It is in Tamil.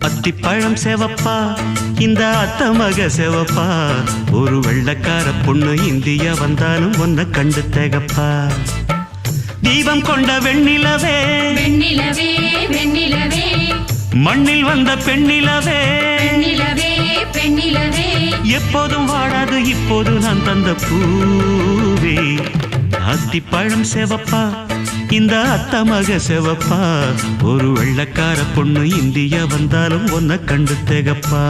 அத்திப்பழம் செவப்பா இந்த அத்த மக செவப்பா ஒரு வெள்ளக்கார பொண்ணு இந்தியா வந்தாலும் ஒன்ன கண்டு திகப்பா தீபம் கொண்ட வெண்ணிலவே வெண்ணிலவே வெண்ணிலவே மண்ணில் வந்த பெண்ணிலவே பெண்ணிலவே பெண்ணிலவே எப்போதும் வாடாது இப்போது நான் தந்த பூவே அத்திப்பழம் செவப்பா இந்த அத்த மக செவப்பா ஒரு வெள்ளக்கார பொண்ணு இந்தியா வந்தாலும் ஒன்ன கண்டு திகப்பா